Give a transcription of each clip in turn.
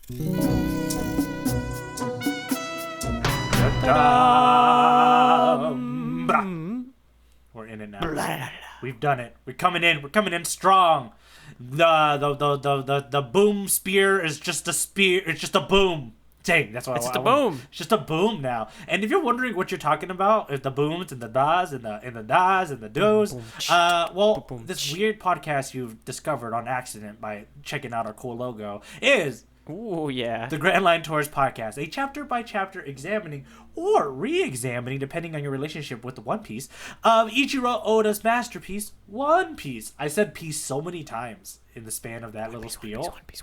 We're in it now. We've done it. We're coming in. We're coming in strong. The boom spear is just a spear. It's just a boom. Dang, that's what it's just a boom. It's just a boom now. And if you're wondering what you're talking about, if the booms and the das and the das and the dos, this weird podcast you've discovered on accident by checking out our cool logo is Ooh, yeah. the Grand Line Tourist podcast, a chapter by chapter examining or re-examining, depending on your relationship with the One Piece, of Ichiro Oda's masterpiece, One Piece. I said piece so many times in the span of that little spiel One Piece.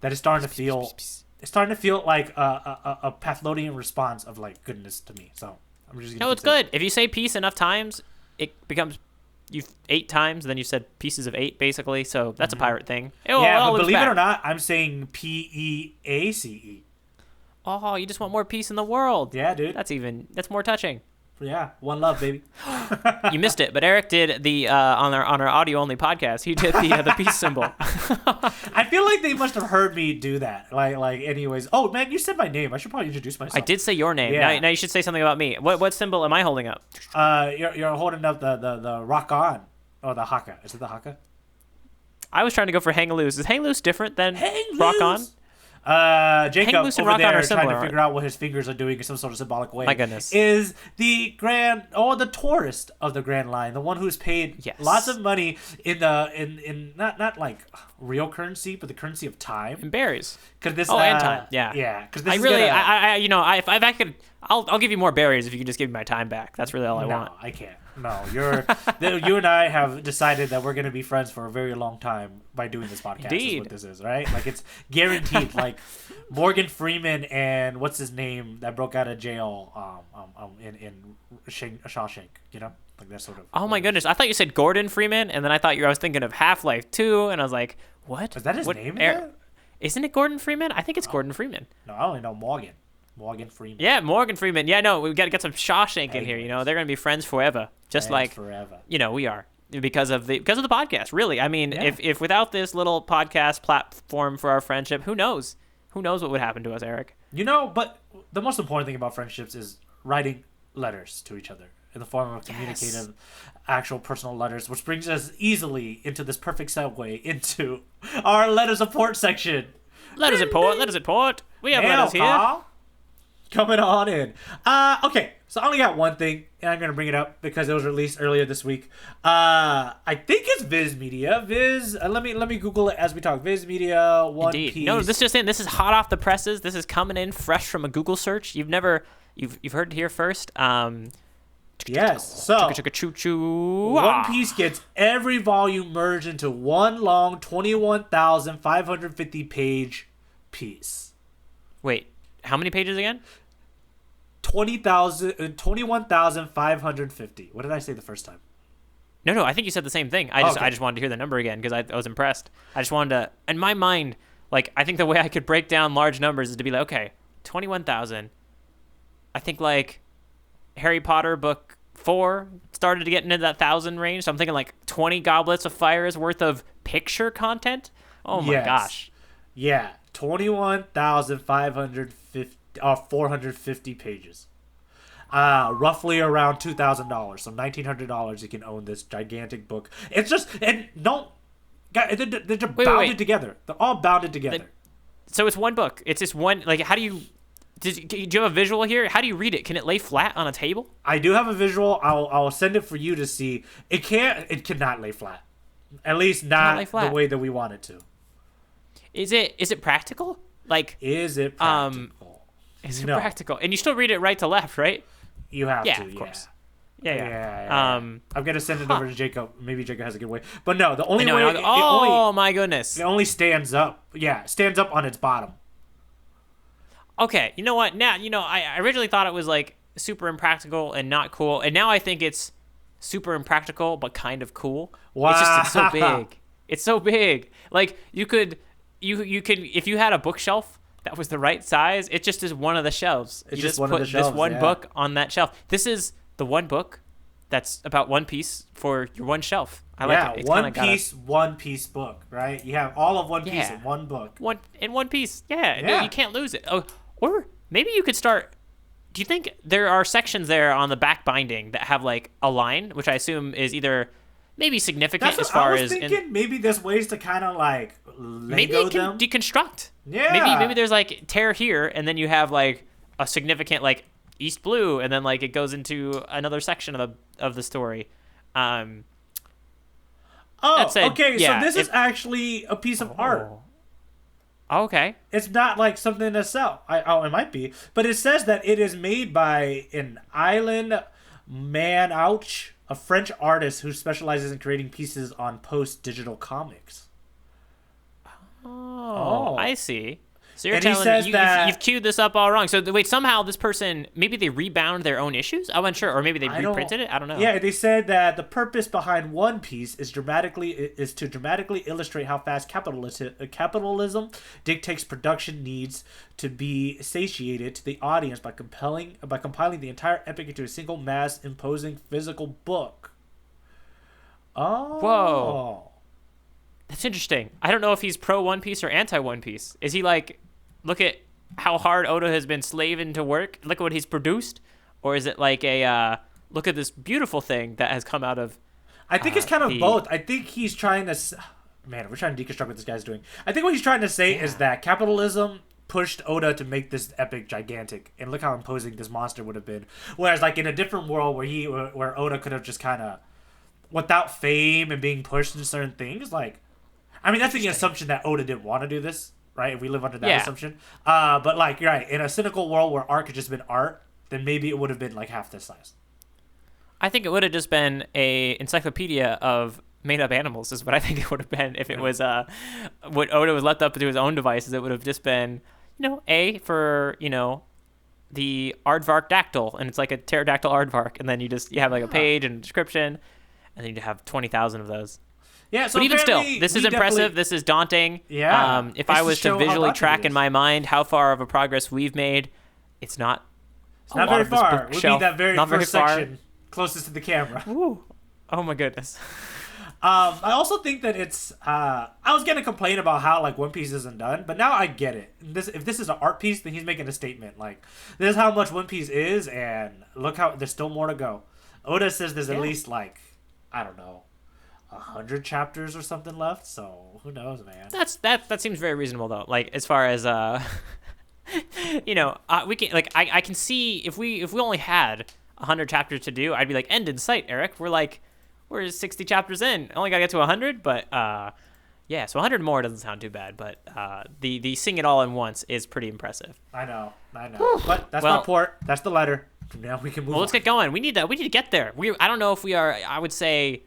that it's starting to feel it's starting to feel like a Pathlodian response of like goodness to me. So I'm just gonna. No, it's good. If you say piece enough times, it becomes. You've 8 times, then you said pieces of 8, basically. So that's a pirate thing. But believe it or not, I'm saying PEACE. Oh, you just want more peace in the world. Yeah, dude. That's more touching. Yeah, one love, baby. You missed it, but Eric did the on our audio only podcast. He did the peace symbol. I feel like they must have heard me do that. Like, anyways. Oh man, you said my name. I should probably introduce myself. I did say your name. Yeah. Now you should say something about me. What symbol am I holding up? You're holding up the rock on or the haka. Is it the haka? I was trying to go for hang loose. Is hang loose different than Hang rock on? loose? Jacob Hang loose and over rock on there are trying similar, to figure out what his fingers are doing in some sort of symbolic way. My goodness. Is the the tourist of the Grand Line, the one who's paid lots of money in not like real currency, but the currency of time And berries. Because this and time. Yeah. Yeah. Because if I could, I'll give you more berries if you can just give me my time back. That's really all I want. No, I can't. No, you and I have decided that we're going to be friends for a very long time by doing this podcast. Indeed. Is what this is, right? Like it's guaranteed. Like Morgan Freeman and what's his name that broke out of jail in Shawshank, you know? Like that sort of. Oh my goodness! I thought you said Gordon Freeman, and then I was thinking of Half-Life 2, and I was like, what? Is that his name? In that? Isn't it Gordon Freeman? I think it's Gordon Freeman. No, I only know Morgan Freeman. Yeah, Morgan Freeman. Yeah, no, we've got to get some Shawshank in here. You know, they're gonna be friends forever, forever. You know, we are because of the podcast. Really, I mean, if without this little podcast platform for our friendship, who knows? Who knows what would happen to us, Eric? You know, but the most important thing about friendships is writing letters to each other in the form of communicative, actual personal letters, which brings us easily into this perfect segue into our letters of port section. Letters at port. We have letters here. Carl. Coming on in. Okay, so I only got one thing, and I'm going to bring it up because it was released earlier this week. I think it's Viz Media. Let me Google it as we talk. Viz Media, One Indeed. Piece. No, this is hot off the presses. This is coming in fresh from a Google search. You've heard it here first. Yes, so One Piece gets every volume merged into one long 21,550 page piece. Wait, how many pages again? 21,550. What did I say the first time? No, I think you said the same thing. I just wanted to hear the number again because I was impressed. I just wanted to, in my mind, like I think the way I could break down large numbers is to be like, okay, 21,000. I think like Harry Potter book 4 started to get into that 1,000 range. So I'm thinking like 20 Goblets of Fire's worth of picture content. Oh my gosh. Yeah, 21,550. 450 pages. Roughly around $2,000. So $1,900 you can own this gigantic book. It's just they're bounded together. They're all bounded together. So it's one book. It's just one. Like, how do you? Do you have a visual here? How do you read it? Can it lay flat on a table? I do have a visual. I'll send it for you to see. It cannot lay flat. At least not the way that we want it to. Is it practical? Like, is it practical? Is it practical? And you still read it right to left, right? You have to, of course. Yeah. I'm gonna send it over to Jacob. Maybe Jacob has a good way, but no, the only way. My goodness! It only stands up. Yeah, stands up on its bottom. Okay, you know what? Now I originally thought it was like super impractical and not cool, and now I think it's super impractical but kind of cool. Wow! It's so big. It's so big. Like you could if you had a bookshelf that was the right size, it just is one of the shelves. It's you just one put of the shelves, this one book on that shelf. This is the one book that's about One Piece for your one shelf. I like it. It's One Piece book, right? You have all of One Piece in one book. One Piece. Yeah. You can't lose it. Oh, or maybe you could start. Do you think there are sections there on the back binding that have like a line, which I assume is either maybe significant as far as maybe there's ways to kind of like maybe it can deconstruct. Yeah. Maybe there's like tear here, and then you have like a significant like East Blue, and then like it goes into another section of the story. Okay. Yeah, so this is actually a piece of art. Okay. It's not like something to sell. It might be, but it says that it is made by an island man, a French artist who specializes in creating pieces on post-digital comics. Oh, I see. So you're telling me you've queued this up all wrong. So wait, somehow this person, maybe they rebound their own issues? I wasn't sure. Or maybe they reprinted it? I don't know. Yeah, they said that the purpose behind One Piece is to dramatically illustrate how fast capitalism dictates production needs to be satiated to the audience by compiling the entire epic into a single mass imposing physical book. Oh. Whoa. That's interesting. I don't know if he's pro One Piece or anti One Piece. Is he like, look at how hard Oda has been slaving to work, look at what he's produced? Or is it like a, look at this beautiful thing that has come out of... I think it's kind of both. I think he's trying to... Man, we're trying to deconstruct what this guy's doing. I think what he's trying to say is that capitalism pushed Oda to make this epic gigantic. And look how imposing this monster would have been. Whereas like in a different world where Oda could have just kind of... Without fame and being pushed into certain things, like... I mean, that's the assumption that Oda didn't want to do this, right? If we live under that assumption. But, like, you're right. In a cynical world where art could just been art, then maybe it would have been, like, half this size. I think it would have just been a encyclopedia of made-up animals is what I think it would have been if it was what Oda was left up to his own devices. It would have just been, A for, the aardvark dactyl, and it's like a pterodactyl aardvark, and then you have, like, a page and a description, and then you have 20,000 of those. Yeah, so but even still, this is impressive. This is daunting. Yeah. If I was to visually track in my mind how far of a progress we've made, it's not. It's not very far. We need that very first section closest to the camera. Ooh. Oh my goodness. I also think that it's. I was gonna complain about how like One Piece isn't done, but now I get it. If this is an art piece, then he's making a statement. Like this is how much One Piece is, and look how there's still more to go. Oda says there's at least like, I don't know, 100 chapters or something left, so who knows, man. That seems very reasonable though. Like as far as we can like I can see if we only had 100 chapters to do, I'd be like end in sight, Eric. We're 60 chapters in. Only gotta get to 100, but yeah, so 100 more doesn't sound too bad. But the sing it all in once is pretty impressive. I know. But that's my port. That's the letter. Now we can move. Well, let's get going. We need to get there. I don't know if we are. I would say.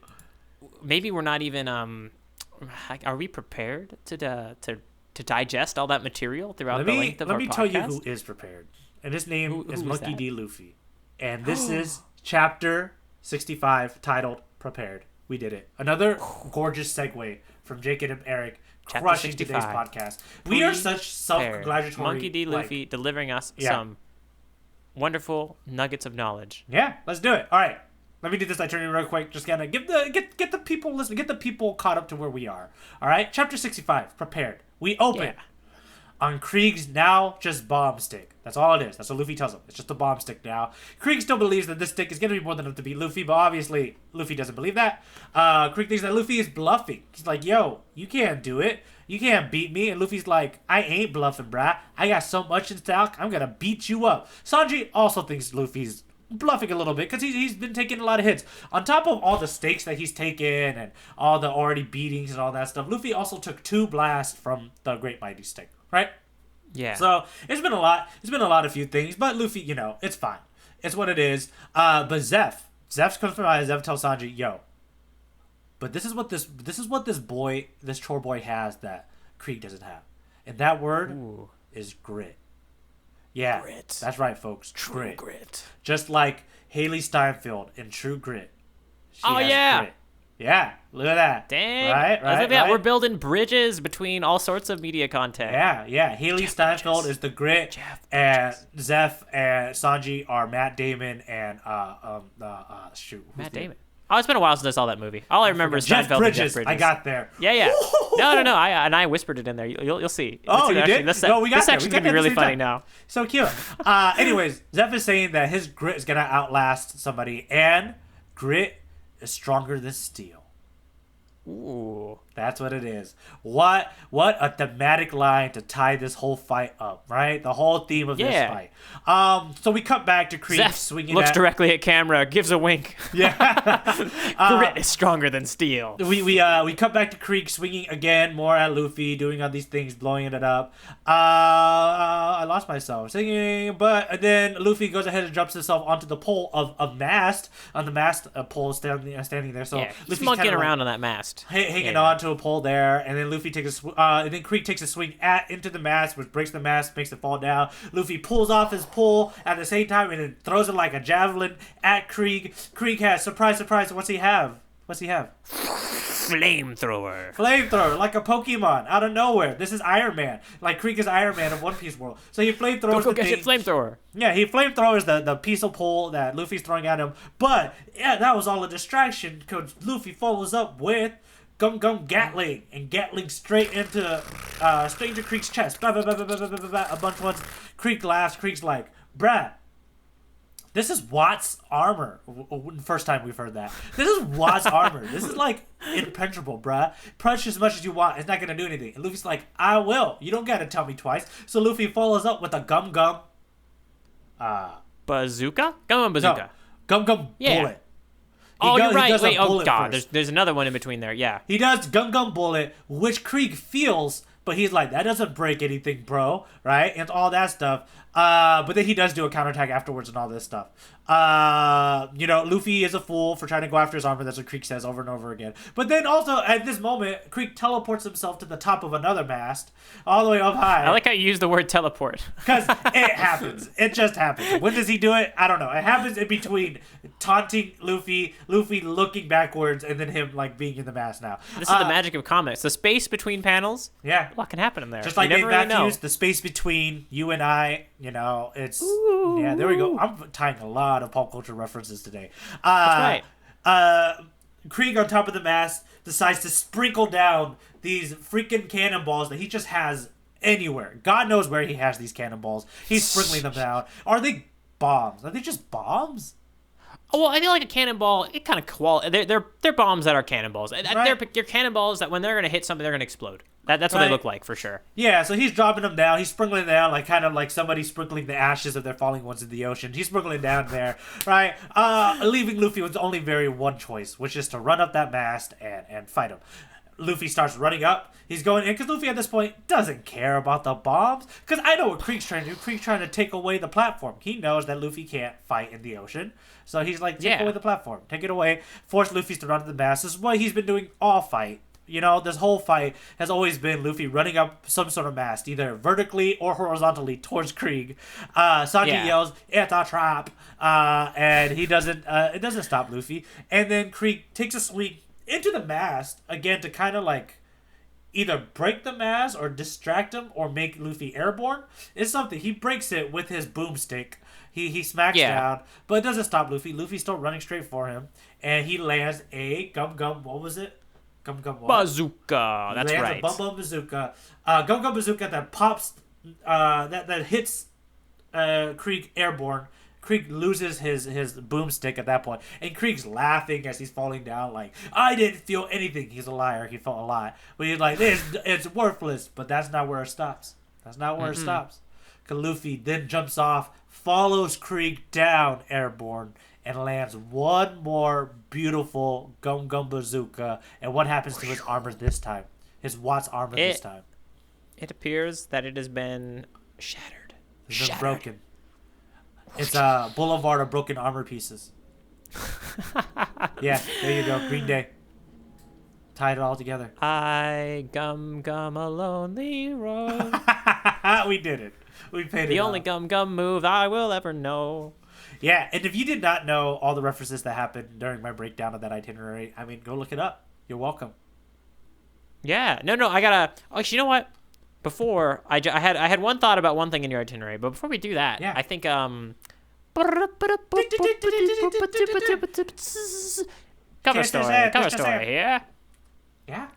Maybe we're not even. Are we prepared to digest all that material throughout the length of our podcast? Let me tell you who is prepared, and his name is Monkey D. Luffy, and this is chapter 65, titled "Prepared." We did it. Another gorgeous segue from Jake and Eric, crushing today's podcast. We are such self-congratulatory. Monkey D. Luffy delivering us some wonderful nuggets of knowledge. Yeah, let's do it. All right. Let me do this itinerary real quick. Just gonna get the people listening, get the people caught up to where we are. All right, chapter 65. Prepared. We open on Krieg's now just bomb stick. That's all it is. That's what Luffy tells him. It's just a bomb stick now. Krieg still believes that this stick is gonna be more than enough to beat Luffy, but obviously Luffy doesn't believe that. Krieg thinks that Luffy is bluffing. He's like, "Yo, you can't do it. You can't beat me." And Luffy's like, "I ain't bluffing, brah. I got so much in stock. I'm gonna beat you up." Sanji also thinks Luffy's bluffing a little bit because he's been taking a lot of hits. On top of all the stakes that he's taken and all the already beatings and all that stuff, Luffy also took 2 blasts from the Great Mighty Stick, right? Yeah. So it's been a lot. It's been a lot of few things, but Luffy, it's fine. It's what it is. But Zeph's comes from Zeff tells Sanji, "Yo, but this is what this chore boy has that Krieg doesn't have, and that word is grit." Yeah, grit. That's right, folks. True grit. Just like Haley Steinfeld in True Grit. She has grit. Yeah, look at that. Dang. Right. Look at that. We're building bridges between all sorts of media content. Yeah. Haley Steinfeld is the Grit, and Zeph and Sanji are Matt Damon and Matt Damon. Oh, it's been a while since I saw that movie. All I remember is Steinfeld and Jeff Bridges. I got there. Yeah. No. I whispered it in there. You'll see. Oh, you did? No, we got this section's going to be really funny now. So cute. Anyways, Zeph is saying that his grit is going to outlast somebody, and grit is stronger than steel. Ooh. That's what it is. What a thematic line to tie this whole fight up, right? The whole theme of this fight. So we cut back to Krieg swinging looks directly at camera, gives a wink. Yeah. Grit is stronger than steel. We cut back to Krieg swinging again, more at Luffy, doing all these things, blowing it up. I lost myself singing, but then Luffy goes ahead and jumps himself onto the pole of mast, on the mast pole standing there. So Luffy's monkeying around on that mast, hanging on to a pole there, and then Luffy Krieg takes a swing into the mast, which breaks the mast, makes it fall down. Luffy pulls off his pole at the same time and then throws it like a javelin at Krieg. Krieg has surprise. What's he have? Flamethrower, like a Pokemon out of nowhere. This is Iron Man. Like Krieg is Iron Man of One Piece world. So he flamethrowers. Go get your flamethrower. Yeah, he flamethrowers the piece of pole that Luffy's throwing at him. But yeah, that was all a distraction because Luffy follows up with Gum Gatling, and Gatling straight into Krieg's chest. Blah, blah, blah, blah, blah, blah, blah, blah. A bunch of ones. Krieg laughs. Krieg's like, bruh, this is Watt's armor. First time we've heard that. This is Watt's armor. This is like impenetrable, bruh. Punch as much as you want. It's not going to do anything. And Luffy's like, I will. You don't got to tell me twice. So Luffy follows up with a Gum. Bazooka? Gum Bazooka. No. Gum bullet. You're right. Wait, God. There's another one in between there. Yeah. He does Gum bullet, which Krieg feels, but he's like, that doesn't break anything, bro. Right? And all that stuff. But then he does do a counterattack afterwards and all this stuff. Luffy is a fool for trying to go after his armor. That's what Krieg says over and over again. But then also, at this moment, Krieg teleports himself to the top of another mast, all the way up high. I like how you use the word teleport. Because it happens. It just happens. When does he do it? I don't know. It happens in between taunting Luffy looking backwards, and then him, like, being in the mast now. This is the magic of comics. The space between panels. Yeah. What can happen in there? Just like Dave Matthews, the space between you and I, it's... Ooh. Yeah, there we go. I'm tying a lot of pop culture references today. That's right. Krieg on top of the mast decides to sprinkle down these freaking cannonballs that he just has anywhere. God knows where he has these cannonballs. He's sprinkling them down. Are they bombs? Are they just bombs? Oh, well, I feel like a cannonball, it kind of they're bombs that are cannonballs. Right. They're cannonballs that when they're going to hit something, they're going to explode. That's what they look like, for sure. Yeah, so he's dropping them down. He's sprinkling down, like kind of like somebody sprinkling the ashes of their falling ones in the ocean. He's sprinkling down there, right? Leaving Luffy with only one choice, which is to run up that mast and fight him. Luffy starts running up. He's going in because Luffy at this point doesn't care about the bombs. Because I know what Krieg's trying to do. Krieg's trying to take away the platform. He knows that Luffy can't fight in the ocean. So he's like, take away the platform. Take it away. Force Luffy to run to the mast. This is what he's been doing all fight. This whole fight has always been Luffy running up some sort of mast, either vertically or horizontally towards Krieg. Sanji yells, "It's a trap!" And he doesn't. It doesn't stop Luffy. And then Krieg takes a swing into the mast again to kind of like either break the mast or distract him or make Luffy airborne. It's something. He breaks it with his boomstick. He smacks down, but it doesn't stop Luffy. Luffy's still running straight for him, and he lands a Gum. What was it? Gum Bazooka. That's right. A Bum Bazooka. Gum Bazooka that pops, that hits Krieg airborne. Krieg loses his boomstick at that point, and Krieg's laughing as he's falling down like, I didn't feel anything. He's a liar. He felt a lot. But he's like, it's worthless. But that's not where it stops. That's not where it stops. Because Luffy then jumps off, follows Krieg down airborne, and lands one more beautiful Gum Bazooka. And what happens to his armor this time? His Watt's armor this time? It appears that it has been shattered. It's been broken. It's a boulevard of broken armor pieces. Yeah, there you go. Green Day. Tied it all together. I gum a lonely road. We did it. We paid it The only gum move I will ever know. Yeah, and if you did not know all the references that happened during my breakdown of that itinerary, I mean, go look it up. You're welcome. Yeah. No, I gotta. Oh, you know what? Before I had one thought about one thing in your itinerary, but before we do that, Yeah. I think cover story here. Yeah.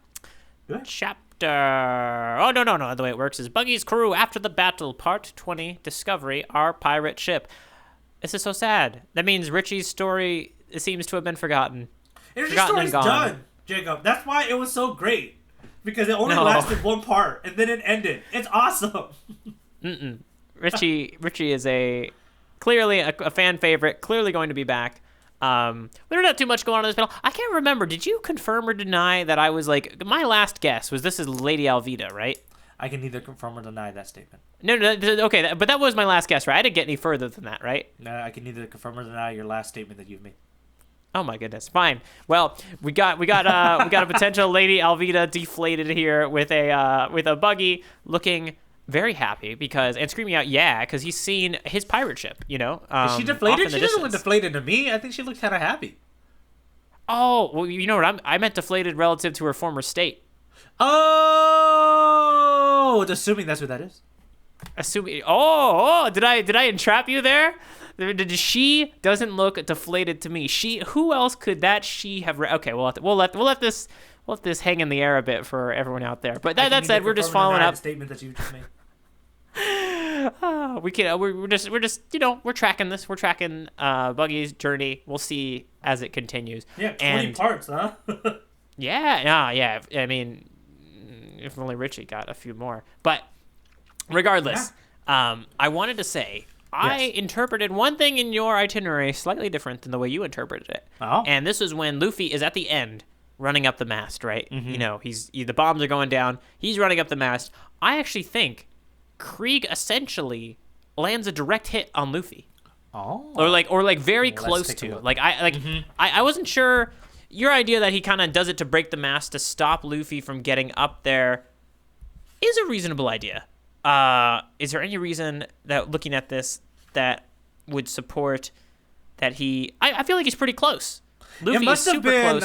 Good. Chapter. Oh no. The way it works is Buggy's crew after the battle, part 20. Discovery our pirate ship. This is so sad. That means Richie's story seems to have been forgotten. Richie's story's done, Jacob. That's why it was so great. Because it only lasted one part, and then it ended. It's awesome. Richie is clearly a fan favorite, clearly going to be back. We don't have too much going on in this panel. I can't remember. Did you confirm or deny that I was like, my last guess was this is Lady Alvida, right? I can neither confirm or deny that statement. No, okay, but that was my last guess, right? I didn't get any further than that, right? No, I can neither confirm or deny your last statement that you've made. Oh my goodness. Fine. Well, we got a potential Lady Alvida deflated here with a Buggy looking very happy and screaming out because he's seen his pirate ship. Is she deflated? She doesn't look deflated to me. I think she looks kind of happy. Oh well, you know what? I meant deflated relative to her former state. Oh, assuming that's who that is. Assuming. Did I entrap you there? She doesn't look deflated to me. Who else could that she have? Okay, we'll let this hang in the air a bit for everyone out there. But that said, we're just following up. The statement that you just made. We're tracking this. We're tracking Buggy's journey. We'll see as it continues. Yeah, 20 parts, huh? Yeah. I mean, if only Richie got a few more. But regardless, I wanted to say. I interpreted one thing in your itinerary slightly different than the way you interpreted it. Oh. And this is when Luffy is at the end running up the mast, right? Mm-hmm. The bombs are going down. He's running up the mast. I actually think Krieg essentially lands a direct hit on Luffy. Oh. Or very close to. I wasn't sure. Your idea that he kind of does it to break the mast to stop Luffy from getting up there is a reasonable idea. Is there any reason that looking at this that would support that I feel like he's pretty close. Luffy is super close.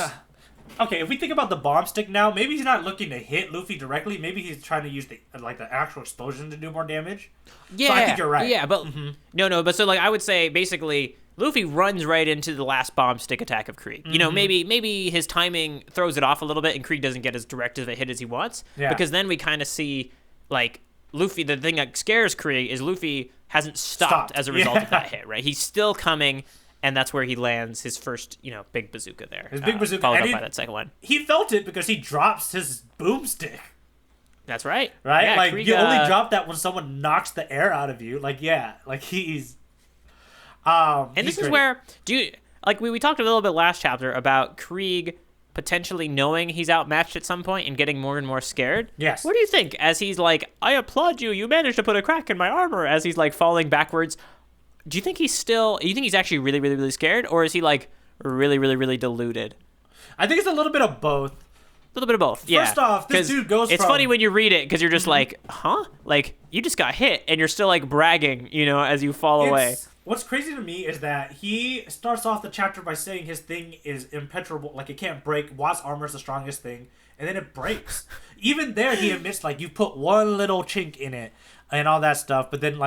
Okay, if we think about the bomb stick now, maybe he's not looking to hit Luffy directly. Maybe he's trying to use the actual explosion to do more damage. Yeah, so I think you're right. Yeah, but but so I would say basically Luffy runs right into the last bomb stick attack of Krieg. Maybe his timing throws it off a little bit, and Krieg doesn't get as direct of a hit as he wants. Yeah. Because then we kind of see Luffy, the thing that scares Krieg is Luffy hasn't stopped as a result of that hit, right? He's still coming, and that's where he lands his first, big bazooka there. His big bazooka. Followed up by that second one. He felt it because he drops his boomstick. That's right. Right? Yeah, Krieg, you only drop that when someone knocks the air out of you. He's... and he's this great. Is where... we talked a little bit last chapter about Krieg potentially knowing he's outmatched at some point and getting more and more scared. Yes. What do you think? As he's like, I applaud you. You managed to put a crack in my armor. As he's falling backwards. Do you think he's actually really, really, really scared? Or is he really, really, really deluded? I think it's a little bit of both. A little bit of both. First off, this dude goes It's funny when you read it because you're just huh? You just got hit and you're still bragging, as you fall away. What's crazy to me is that he starts off the chapter by saying his thing is impenetrable, it can't break. Watt's armor is the strongest thing, and then it breaks. Even there, he admits you put one little chink in it and all that stuff. But then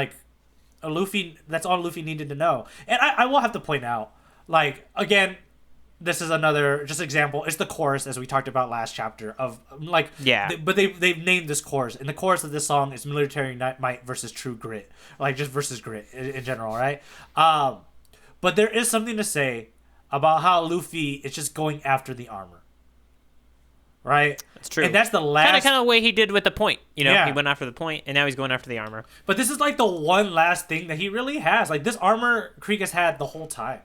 Luffy, that's all Luffy needed to know. And I will have to point out, again, this is another just example. It's the chorus, as we talked about last chapter, of but they've named this chorus, and the chorus of this song is military might versus true grit, just versus grit in general, right? But there is something to say about how Luffy is just going after the armor, right? That's true, and that's the last kind of way he did with the point. He went after the point, and now he's going after the armor. But this is the one last thing that he really has. This armor Krieg has had the whole time.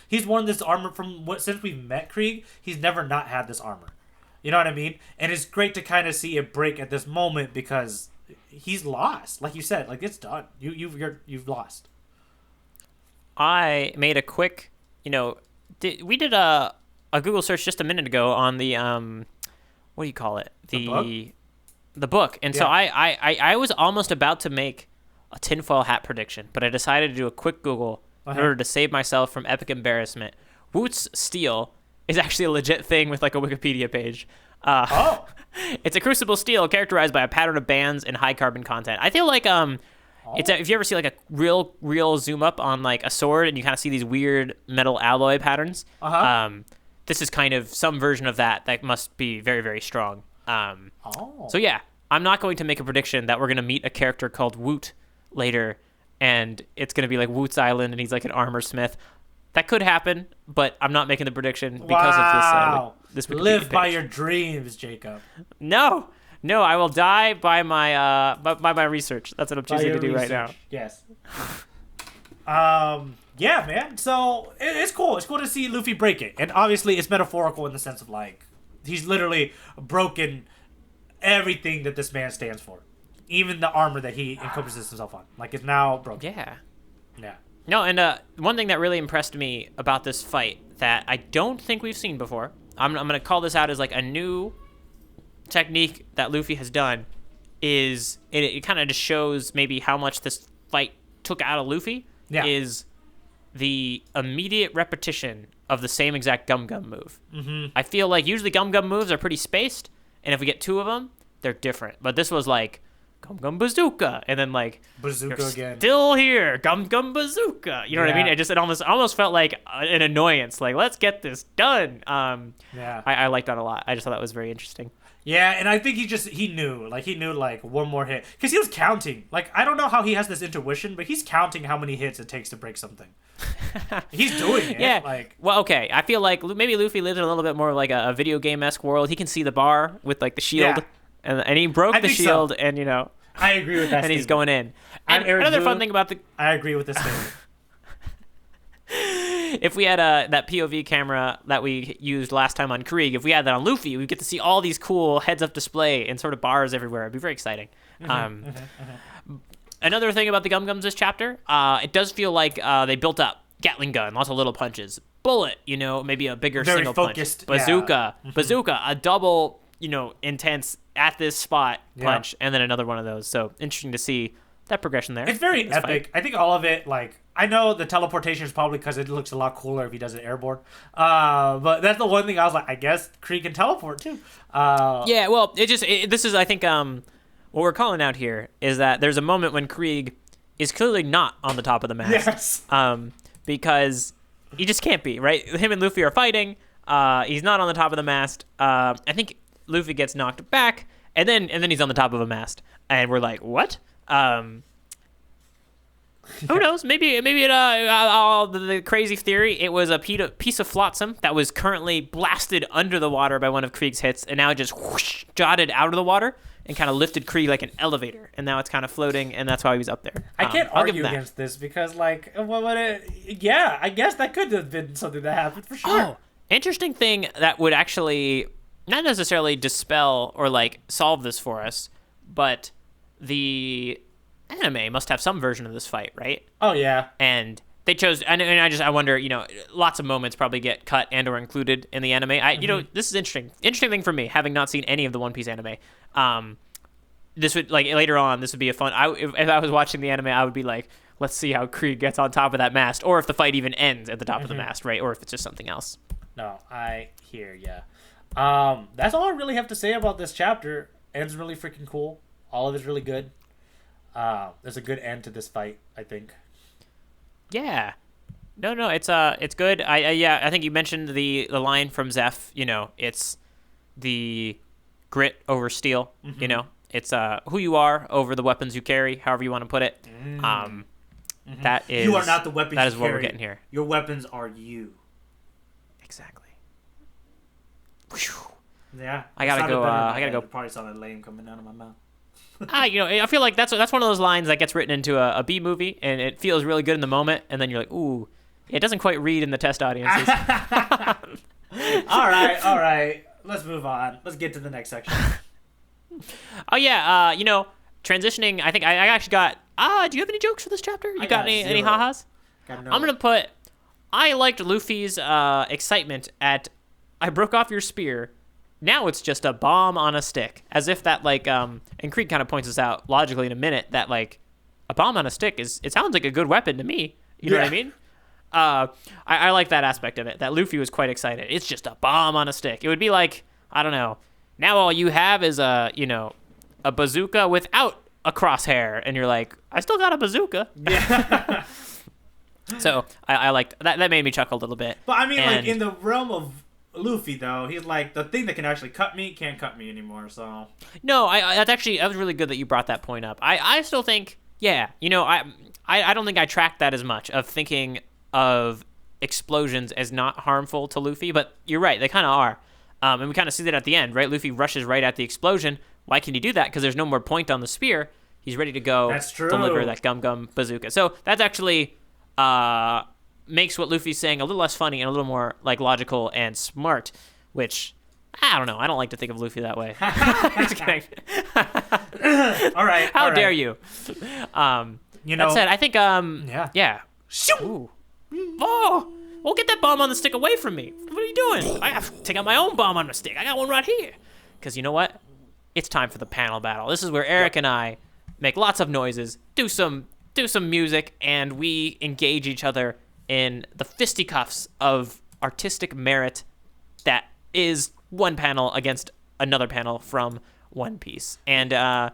He's worn this armor since we've met Krieg. He's never not had this armor. You know what I mean? And it's great to kind of see it break at this moment because he's lost. Like you said, it's done. You've lost. I made a quick, we did a Google search just a minute ago on the what do you call it? The book. And so I was almost about to make a tinfoil hat prediction, but I decided to do a quick Google in order to save myself from epic embarrassment. Woot's steel is actually a legit thing with like a Wikipedia page. It's a crucible steel characterized by a pattern of bands and high carbon content. I feel like if you ever see like a real zoom up on like a sword and you kind of see these weird metal alloy patterns, this is kind of some version of that must be very, very strong. So yeah, I'm not going to make a prediction that we're going to meet a character called Woot later and it's going to be like Woot's Island and he's like an armor smith. That could happen, but I'm not making the prediction because of this Live by your dreams, Jacob. No, I will die by my research. That's what I'm choosing to do right now. Yes. Yeah, man. So it's cool. It's cool to see Luffy break it, and obviously it's metaphorical in the sense of like he's literally broken everything that this man stands for, even the armor that he encompasses himself on. Like it's now broken. Yeah. Yeah. No, and one thing that really impressed me about this fight that I don't think we've seen before, I'm going to call this out as like a new technique that Luffy has done, is it kind of just shows maybe how much this fight took out of Luffy, is the immediate repetition of the same exact Gum Gum move. I feel like usually Gum Gum moves are pretty spaced, and if we get two of them, they're different. But this was like, Gum Gum Bazooka, and then like Bazooka again. Still here, Gum Gum Bazooka. You know what I mean? It almost felt like an annoyance. Like let's get this done. I liked that a lot. I just thought that was very interesting. Yeah, and I think he knew like one more hit because he was counting. Like I don't know how he has this intuition, but he's counting how many hits it takes to break something. He's doing it. Yeah. Like well, okay. I feel like maybe Luffy lives in a little bit more like a video game-esque world. He can see the bar with like the shield. Yeah. And he broke the shield, so. And I agree with that. And statement. he's going in. And another fun thing about I agree with this statement. If we had that POV camera that we used last time on Krieg, if we had that on Luffy, we'd get to see all these cool heads-up display and sort of bars everywhere. It'd be very exciting. Another thing about the Gum Gums this chapter, it does feel like they built up Gatling gun, lots of little punches, bullet, maybe a bigger very single focused, punch, bazooka, a double, intense at this spot punch, and then another one of those. So interesting to see that progression there. It's very epic. I think all of it, like, I know the teleportation is probably because it looks a lot cooler if he does it airborne. But that's the one thing I was like, I guess Krieg can teleport too. Yeah, well, this is, I think, what we're calling out here is that there's a moment when Krieg is clearly not on the top of the mast. Yes. Because he just can't be, right? Him and Luffy are fighting. He's not on the top of the mast. I think Luffy gets knocked back, and then he's on the top of a mast, and we're like, what? Who knows? Maybe the crazy theory, it was a piece of flotsam that was currently blasted under the water by one of Krieg's hits, and now it just whoosh, jotted out of the water and kind of lifted Krieg like an elevator, and now it's kind of floating, and that's why he was up there. I can't argue against this because, like, I guess that could have been something that happened for sure. Oh, interesting thing that would actually not necessarily dispel or like solve this for us, but the anime must have some version of this fight, right? Oh yeah. And they chose, and I wonder, lots of moments probably get cut and or included in the anime. This is interesting thing for me, having not seen any of the One Piece anime. This would, like, later on, this would be a fun. If I was watching the anime, I would be like, let's see how Krieg gets on top of that mast, or if the fight even ends at the top of the mast, right? Or if it's just something else. No, I hear ya. That's all I really have to say about this chapter. Ends really freaking cool. All of it's really good. There's a good end to this fight, I think. Yeah. No, it's good. I think you mentioned the line from Zeph, it's the grit over steel, it's who you are over the weapons you carry, however you want to put it. That is, you are not the weapons that is you what carry. We're getting here. Your weapons are you. Exactly. Yeah. I gotta go. Probably sounded lame coming out of my mouth. I feel like that's one of those lines that gets written into a B movie, and it feels really good in the moment, and then you're like, ooh, it doesn't quite read in the test audiences. All right. Let's move on. Let's get to the next section. Oh yeah, transitioning. I think I actually got. Do you have any jokes for this chapter? You got any ha-has? I'm gonna put. I liked Luffy's excitement at. I broke off your spear. Now it's just a bomb on a stick, as if that and Krieg kind of points this out logically in a minute that a bomb on a stick it sounds like a good weapon to me. You know what I mean? I like that aspect of it. That Luffy was quite excited. It's just a bomb on a stick. It would be like, I don't know. Now all you have is a bazooka without a crosshair, and you're like, I still got a bazooka. Yeah. So I liked that. That made me chuckle a little bit. But I mean, like in the realm of Luffy, though, he's like, the thing that can actually cut me can't cut me anymore. So no, that was really good that you brought that point up. I still think, yeah, I don't think I tracked that as much of thinking of explosions as not harmful to Luffy, but you're right, they kind of are. And we kind of see that at the end, right? Luffy rushes right at the explosion. Why can he do that? Because there's no more point on the spear. He's ready to go deliver that Gum Gum Bazooka. So that's actually makes what Luffy's saying a little less funny and a little more like logical and smart, which I don't know. I don't like to think of Luffy that way. Just kidding. All right. How dare you? That said, I think yeah. Shoo! Oh, well, get that bomb on the stick away from me. What are you doing? I have to take out my own bomb on the stick. I got one right here. Because you know what? It's time for the panel battle. This is where Eric and I make lots of noises, do some music, and we engage each other in the fisticuffs of artistic merit that is one panel against another panel from One Piece. And,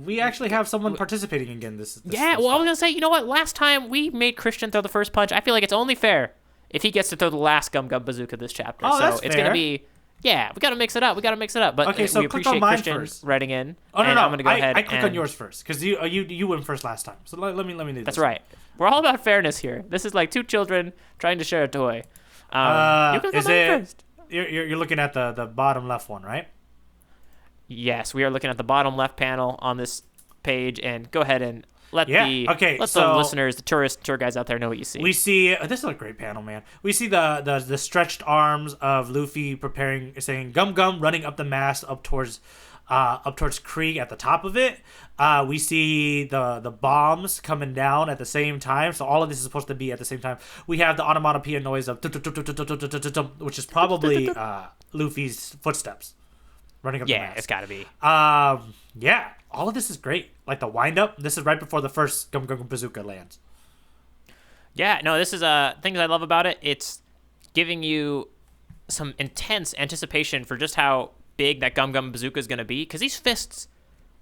we actually have someone participating again this I was going to say, you know what? Last time we made Christian throw the first punch. I feel like it's only fair if he gets to throw the last Gum Gum Bazooka this chapter. Oh, so that's it's fair. going to be, we got to mix it up. But okay, so we click on appreciate mine Christian first. writing in. Oh, no. I'm going to go ahead I click and on yours first because you went first last time. So let me do this. That's right. We're all about fairness here. This is like two children trying to share a toy. You can go first. You're looking at the bottom left one, right? Yes, we are looking at the bottom left panel on this page, and go ahead and let the listeners, the tourist tour guys out there know what you see. We see this is a great panel, man. We see the stretched arms of Luffy saying "Gum Gum," running up the mast up towards Krieg at the top of it. We see the bombs coming down at the same time. So all of this is supposed to be at the same time. We have the onomatopoeia noise of which is probably Luffy's footsteps running up the mast. Yeah, it's got to be. Yeah, all of this is great. Like the wind up. This is right before the first Gum Gum Bazooka lands. Yeah, no, this is things I love about it. It's giving you some intense anticipation for just how big that Gum Gum Bazooka is going to be, because these fists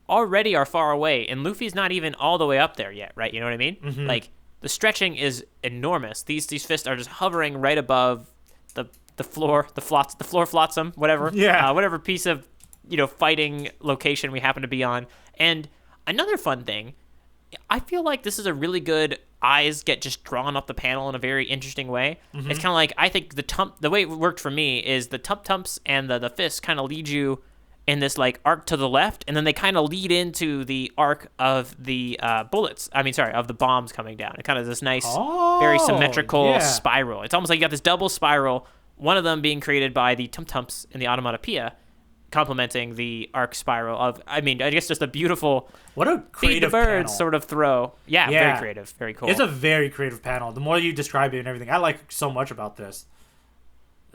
already are far away, and Luffy's not even all the way up there yet, right? You know what I mean? Mm-hmm. Like, the stretching is enormous. These fists are just hovering right above the floor, the floor flotsam, whatever. Yeah. Whatever piece of, fighting location we happen to be on. And another fun thing, I feel like this is a really good eyes get just drawn up the panel in a very interesting way. Mm-hmm. It's kind of like, I think the way it worked for me is the tumps and the fists kind of lead you in this like arc to the left, and then they kind of lead into the arc of the of the bombs coming down. It kind of this nice, very symmetrical spiral. It's almost like you got this double spiral, one of them being created by the tumps and the onomatopoeia, complementing the arc spiral of, I guess just a beautiful what a creative feed the birds panel. Sort of throw. Yeah, very creative, very cool. It's a very creative panel. The more you describe it and everything, I like so much about this.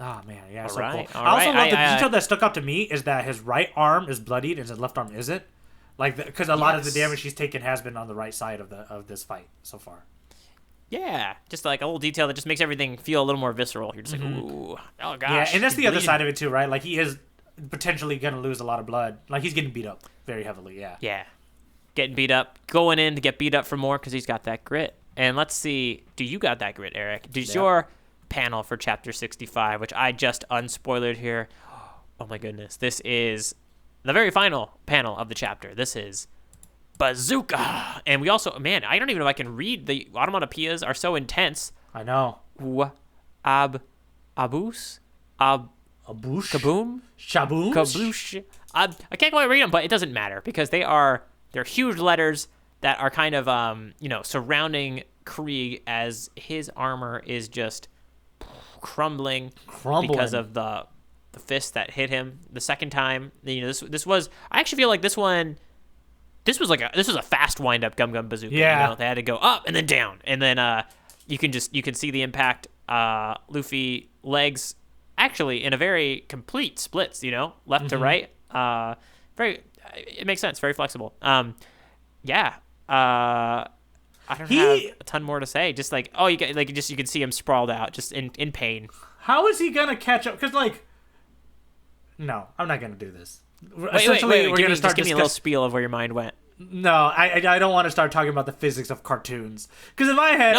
Oh man, yeah, so cool. I also love the detail that stuck out to me is that his right arm is bloodied and his left arm isn't. Like, because a lot of the damage he's taken has been on the right side of this fight so far. Yeah, just like a little detail that just makes everything feel a little more visceral. You're just like, ooh, oh gosh. Yeah, and that's the other side of it too, right? Like, he is potentially going to lose a lot of blood. Like, he's getting beat up very heavily, yeah. Yeah. Getting beat up. Going in to get beat up for more because he's got that grit. And let's see, do you got that grit, Eric? Does your panel for Chapter 65, which I just unspoilered here. Oh my goodness. This is the very final panel of the chapter. This is Bazooka. And we also, man, I don't even know if I can read. The onomatopoeias are so intense. I know. Abus? Aboosh? Kaboom? Shaboom? Kaboosh. I can't quite read them, but it doesn't matter because they're huge letters that are kind of surrounding Krieg as his armor is just crumbling because of the fist that hit him the second time. This was, I actually feel like this was a fast wind up Gum Gum Bazooka. Yeah. They had to go up and then down, and then you can see the impact. Luffy legs actually in a very complete splits, left to right. It makes sense. Very flexible. I don't have a ton more to say. Just like, oh, you can see him sprawled out, just in pain. How is he gonna catch up? Because like, no, I'm not gonna do this. Wait. We're gonna start. Give me a little spiel of where your mind went. No, I don't want to start talking about the physics of cartoons. Because in my head,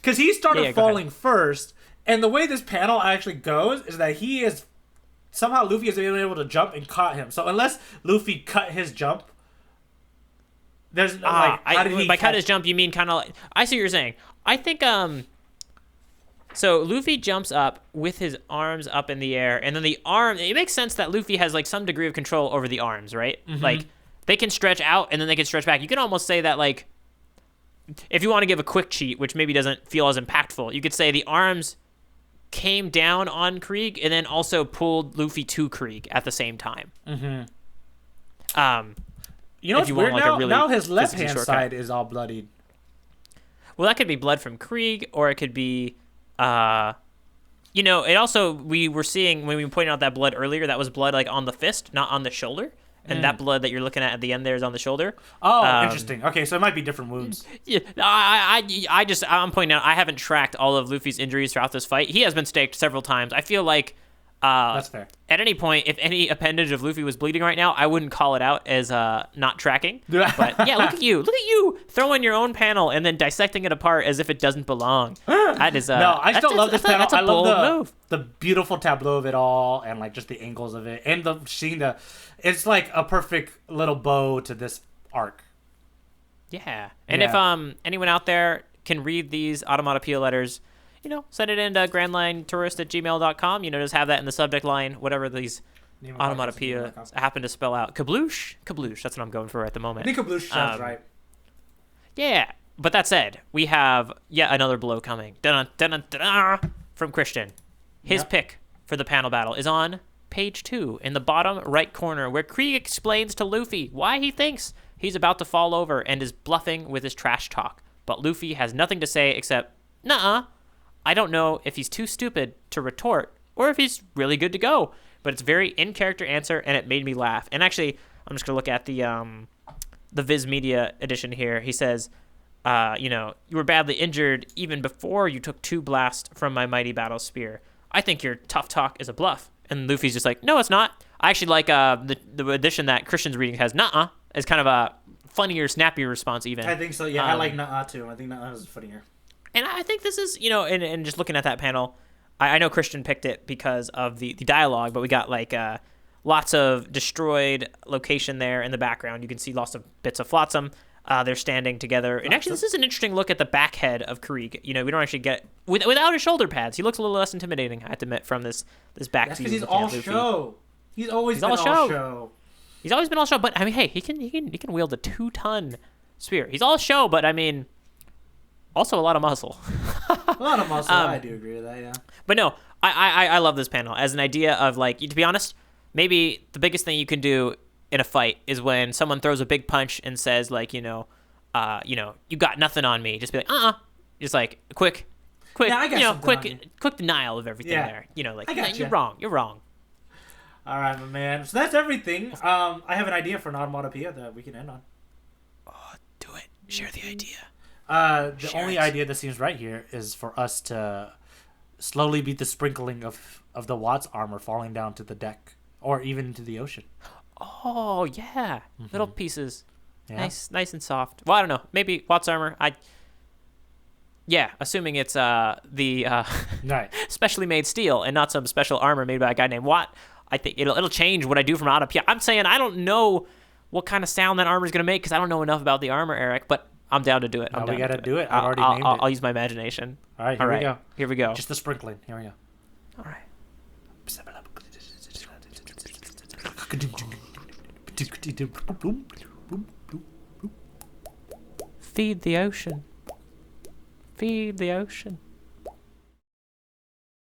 because he started falling first, and the way this panel actually goes is that somehow Luffy is able to jump and caught him. So unless Luffy cut his jump, there's by cut his jump you mean kind of like, I see what you're saying. I think so Luffy jumps up with his arms up in the air, and then it makes sense that Luffy has like some degree of control over the arms, right? Mm-hmm. Like they can stretch out and then they can stretch back. You can almost say that, like, if you want to give a quick cheat, which maybe doesn't feel as impactful, you could say the arms came down on Krieg and then also pulled Luffy to Krieg at the same time. Mm-hmm. You know what's weird now? Now his left hand side is all bloodied. Well, that could be blood from Krieg, or it could be, it also, we were seeing, when we pointed out that blood earlier, that was blood like on the fist, not on the shoulder. And that blood that you're looking at the end there is on the shoulder. Oh, interesting. Okay, so it might be different wounds. Yeah, I'm pointing out, I haven't tracked all of Luffy's injuries throughout this fight. He has been staked several times. I feel like that's fair. At any point, if any appendage of Luffy was bleeding right now, I wouldn't call it out as not tracking. But yeah, look at you throwing your own panel and then dissecting it apart as if it doesn't belong. That is no, I still love this panel. That's a bold move. The beautiful tableau of it all, and like just the angles of it, and it's like a perfect little bow to this arc. Yeah, and if anyone out there can read these automatopoeia letters, send it in to grandlinetourist@gmail.com. Just have that in the subject line, whatever these automatopoeia happen to spell out. Kabloosh. That's what I'm going for at the moment. I think kabloosh sounds right. Yeah, but that said, we have yet another blow coming. Dun-dun-dun-dun-dun, from Christian. His pick for the panel battle is on page 2 in the bottom right corner, where Krieg explains to Luffy why he thinks he's about to fall over and is bluffing with his trash talk. But Luffy has nothing to say except, nuh-uh. I don't know if he's too stupid to retort or if he's really good to go, but it's a very in-character answer, and it made me laugh. And actually, I'm just going to look at the Viz Media edition here. He says, you were badly injured even before you took 2 blasts from my mighty battle spear. I think your tough talk is a bluff. And Luffy's just like, no, it's not. I actually like the edition that Christian's reading has nuh-uh as kind of a funnier, snappier response even. I think so, yeah. I like nuh-uh too. I think nuh-uh is funnier. And I think this is, and just looking at that panel, I know Christian picked it because of the dialogue, but we got like lots of destroyed location there in the background. You can see lots of bits of Flotsam. They're standing together. And actually, this is an interesting look at the back head of Krieg. We don't actually get, without his shoulder pads, he looks a little less intimidating, I have to admit, from this back view. That's because he's all show. He's always been all show. He's always been all show, but I mean, hey, he can wield a 2-ton spear. He's all show, but I mean, also a lot of muscle. A lot of muscle. I do agree with that, yeah. But no, I love this panel as an idea of, like, to be honest, maybe the biggest thing you can do in a fight is when someone throws a big punch and says, like, you got nothing on me. Just be like, just like quick, yeah, I got quick denial of everything there. You're wrong. All right, my man. So that's everything. I have an idea for an automatopoeia that we can end on. Oh, do it. Share the idea. The only idea that seems right here is for us to slowly beat the sprinkling of the Watts armor falling down to the deck or even into the ocean. Oh, yeah. Mm-hmm. Little pieces. Yeah. Nice and soft. Well, I don't know. Maybe Watts armor. Assuming it's the right. specially made steel and not some special armor made by a guy named Watt. I think it'll change what I do from automatopoeia. I'm saying I don't know what kind of sound that armor is going to make because I don't know enough about the armor, Eric, but I'm down to do it. We got to do it. I've already named it. I'll use my imagination. All right, here we go. Here we go. Just the sprinkling. Here we go. All right. Feed the ocean. Feed the ocean.